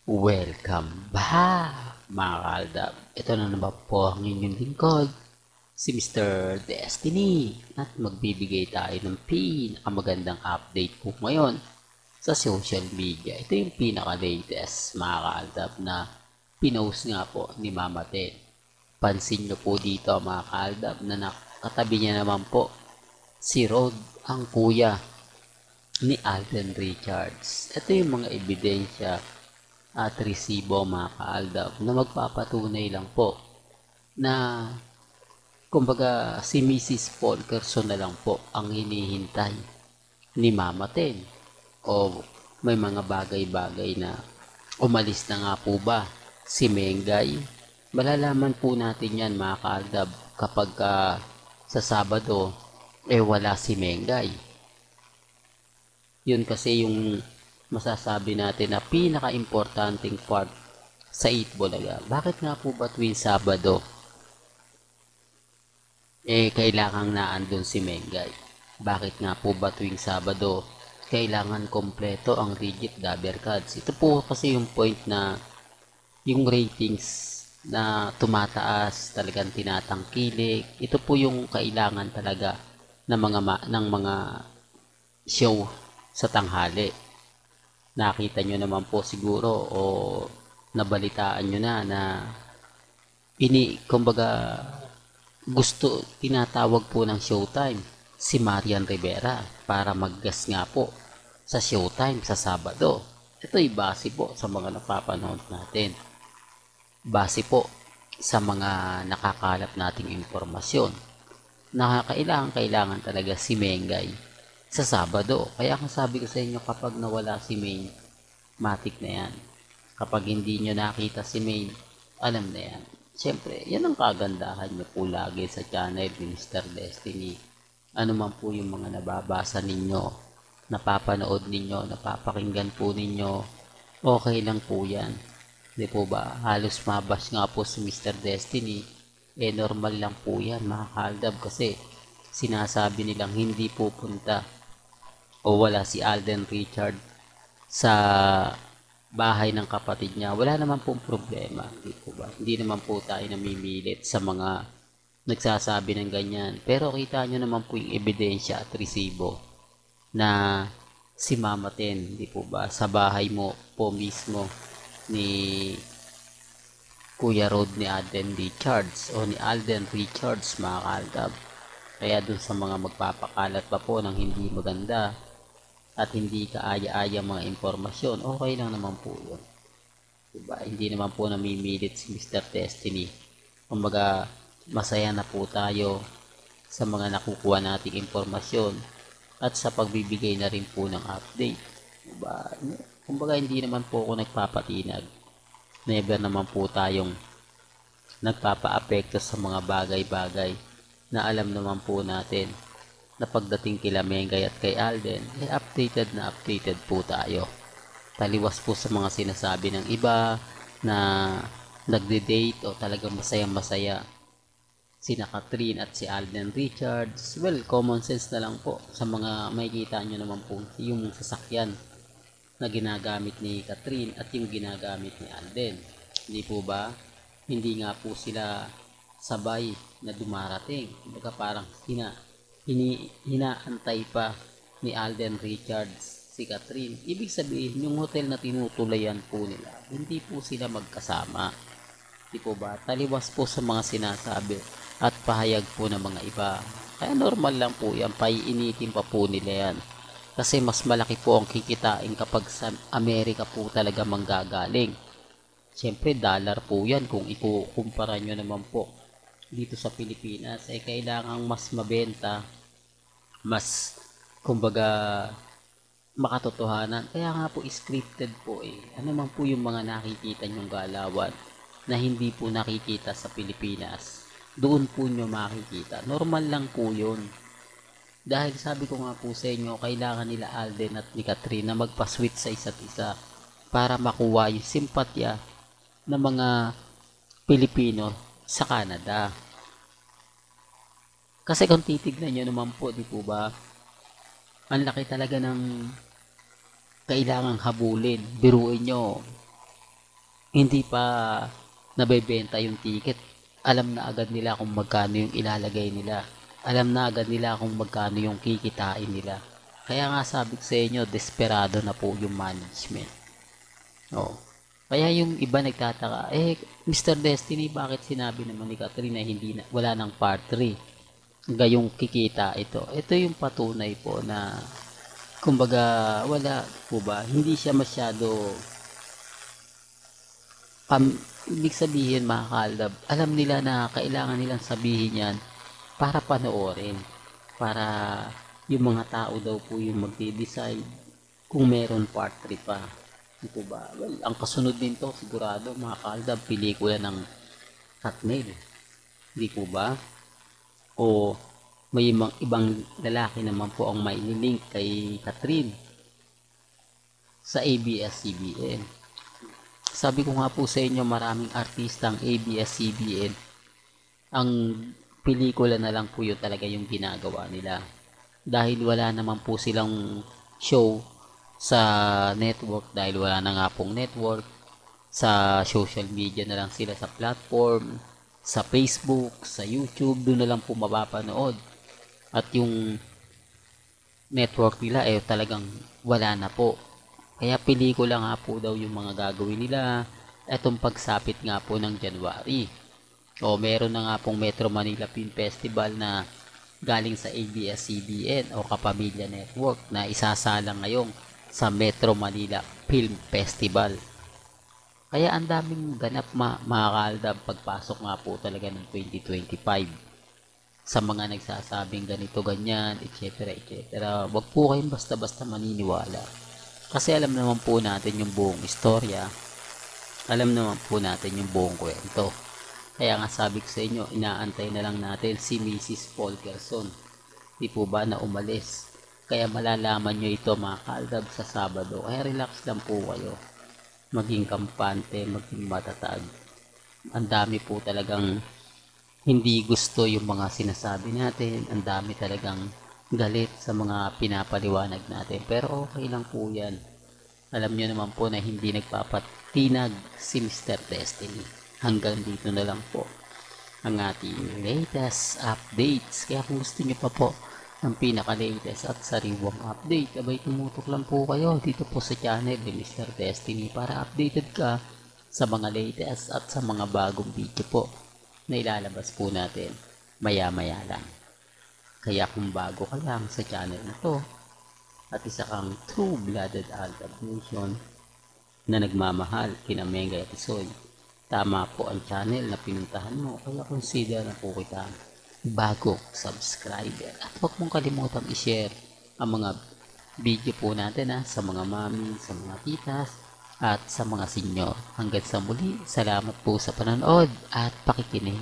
Welcome back, mga kaaldab. Ito na naman po ang inyong lingkod, si Mr. Destiny. At magbibigay tayo ng pinakamagandang update po ngayon sa social media. Ito yung pinaka-latest, mga kaaldab, na pinost nga po ni Mama Ten. Pansin nyo po dito, mga kaaldab, na nakatabi niya naman po si Rod, ang kuya ni Alden Richards. Ito yung mga ebidensya at resibo, mga kaaldab, na magpapatunay lang po na kumbaga si Mrs. Polkerson na lang po ang hinihintay ni Mama Ten, o may mga bagay-bagay na umalis na nga po ba si Mengay. Malalaman po natin yan, mga kaaldab, kapag sa Sabado wala si Mengay. Yun kasi yung masasabi natin na pinaka-importanting part sa Eat Bulaga. Bakit nga po ba tuwing Sabado kailangang naandun si Mengay? Bakit nga po ba tuwing Sabado kailangan kompleto ang Rigid Dabber Cards? Ito po kasi yung point na yung ratings na tumataas, talagang tinatangkilik. Ito po yung kailangan talaga ng mga show sa tanghali. Nakita nyo naman po siguro o nabalitaan nyo na kumbaga tinatawag po ng Showtime si Marian Rivera para mag-guest nga po sa Showtime sa Sabado. Ito'y base po sa mga napapanood natin. Base po sa mga nakakalat nating impormasyon na kailangan talaga si Mengay sa Sabado. Kaya kung sabi ko sa inyo, kapag nawala si Main, matik na yan. Kapag hindi nyo nakita si Main, alam na yan. Siyempre, yan ang kagandahan nyo po lagi sa channel ni Mr. Destiny. Ano man po yung mga nababasa ninyo, napapanood ninyo, napapakinggan po ninyo, okay lang po yan. Di po ba? Halos mabash nga po si Mr. Destiny. Normal lang po yan, mga kaaldab, kasi sinasabi nilang hindi pupunta o wala si Alden Richard sa bahay ng kapatid niya. Wala naman pong problema, di po ba? Hindi naman po tayo namimilit sa mga nagsasabi ng ganyan. Pero kita nyo naman po yung ebidensya at resibo na si Mama Ten, di po ba? Sa bahay mo po mismo ni Kuya Rod ni Alden Richards o ni Alden Richards, mga kaaldab. Kaya dun sa mga magpapakalat pa po ng hindi maganda at hindi kaaya-aya mga impormasyon, okay lang naman po yun. Diba? Hindi naman po namimilit si Mr. Destiny. Kumbaga, masaya na po tayo sa mga nakukuha nating impormasyon at sa pagbibigay na rin po ng update. Diba? Kumbaga, hindi naman po ako nagpapatinag. Never naman po tayong nagpapa-apekto sa mga bagay-bagay na alam naman po natin na pagdating kila Mengay at kay Alden, updated po tayo. Taliwas po sa mga sinasabi ng iba na nagde-date o talagang masaya-masaya sina Catherine at si Alden Richards. Well, common sense na lang po sa mga makikita nyo naman po yung sasakyan na ginagamit ni Catherine at yung ginagamit ni Alden. Hindi po ba? Hindi nga po sila sabay na dumarating. Kumbaga parang hinaantay pa ni Alden Richards si Catherine. Ibig sabihin, yung hotel na tinutulayan po nila, hindi po sila magkasama. Di po ba? Taliwas po sa mga sinasabi at pahayag po ng mga iba. Kaya normal lang po yan, paiinitin pa po nila yan. Kasi mas malaki po ang kikitain kapag sa Amerika po talaga manggagaling. Siyempre, dollar po yan kung ikukumpara nyo naman po dito sa Pilipinas. Kailangang mas mabenta, mas kumbaga makatotohanan. Kaya nga po scripted po Ano man po yung mga nakikita nyong galawan na hindi po nakikita sa Pilipinas, doon po nyo makikita. Normal lang po yun. Dahil sabi ko nga po sa inyo, kailangan nila Alden at ni Catherine na magpa-switch sa isa't isa para makuha yung simpatya ng mga Pilipino sa Canada. Kasi kung titignan nyo naman po, di po ba, ang laki talaga ng kailangang habulin. Biruin nyo, hindi pa nabebenta yung ticket, alam na agad nila kung magkano yung ilalagay nila. Alam na agad nila kung magkano yung kikitain nila. Kaya nga sabi ko sa inyo, desperado na po yung management. Oo. Kaya yung iba nagtataka, Mr. Destiny, bakit sinabi naman ni Catherine na hindi na, wala ng part 3? Gayong kikita ito. Ito yung patunay po na, kumbaga, wala po ba? Hindi siya masyado, ibig sabihin mga kalab, alam nila na kailangan nilang sabihin yan para panoorin. Para yung mga tao daw po yung magde-decide kung meron part 3 pa. Di po ba? Well, ang kasunod din to, sigurado, mga kaldab, pelikula ng Katnil. Di po ba? O may ibang lalaki naman po ang may link kay Catherine sa ABS-CBN. Sabi ko nga po sa inyo, maraming artistang ABS-CBN, ang pelikula na lang po yun talaga yung ginagawa nila. Dahil wala naman po silang show sa network, dahil wala na nga pong network, sa social media na lang sila, sa platform, sa Facebook, sa YouTube, doon na lang po mapapanood. At yung network nila talagang wala na po. Kaya pelikula nga po daw yung mga gagawin nila etong pagsapit nga po ng January. O meron na nga pong Metro Manila Film Festival na galing sa ABS-CBN o Kapamilya Network na isasalang ngayong sa Metro Manila Film Festival. Kaya ang daming ganap mga kaaldab pagpasok nga po talaga ng 2025. Sa mga nagsasabing ganito, ganyan, etc. etc. Wag po kayong basta-basta maniniwala. Kasi alam naman po natin yung buong istorya. Alam naman po natin yung buong kwento. Kaya nga sabi ko sa inyo, inaantay na lang natin si Mrs. Polkerson. Di po ba na umalis? Kaya malalaman nyo ito mga kaaldab sa Sabado. Kaya relax lang po kayo. Maging kampante, maging matatag. Ang dami po talagang hindi gusto yung mga sinasabi natin. Ang dami talagang galit sa mga pinapaliwanag natin. Pero okay lang po yan. Alam nyo naman po na hindi nagpapatinag si Mr. Destiny. Hanggang dito na lang po ang ating latest updates. Kaya kung gusto nyo pa po ng pinaka-latest at sariwang update, abay tumutok lang po kayo dito po sa channel ni Mr. Destiny para updated ka sa mga latest at sa mga bagong video po na ilalabas po natin maya-maya lang. Kaya kung bago ka lang sa channel na to at isa kang true-blooded Aldab Nation na nagmamahal kina Mengay at Isoy, tama po ang channel na pinuntahan mo, kaya consider na po kita bagong subscriber. At huwag mong kalimutang i-share ang mga video po natin sa mga mami, sa mga titas, at sa mga senior. Hanggang sa muli, salamat po sa panonood at pakikinig.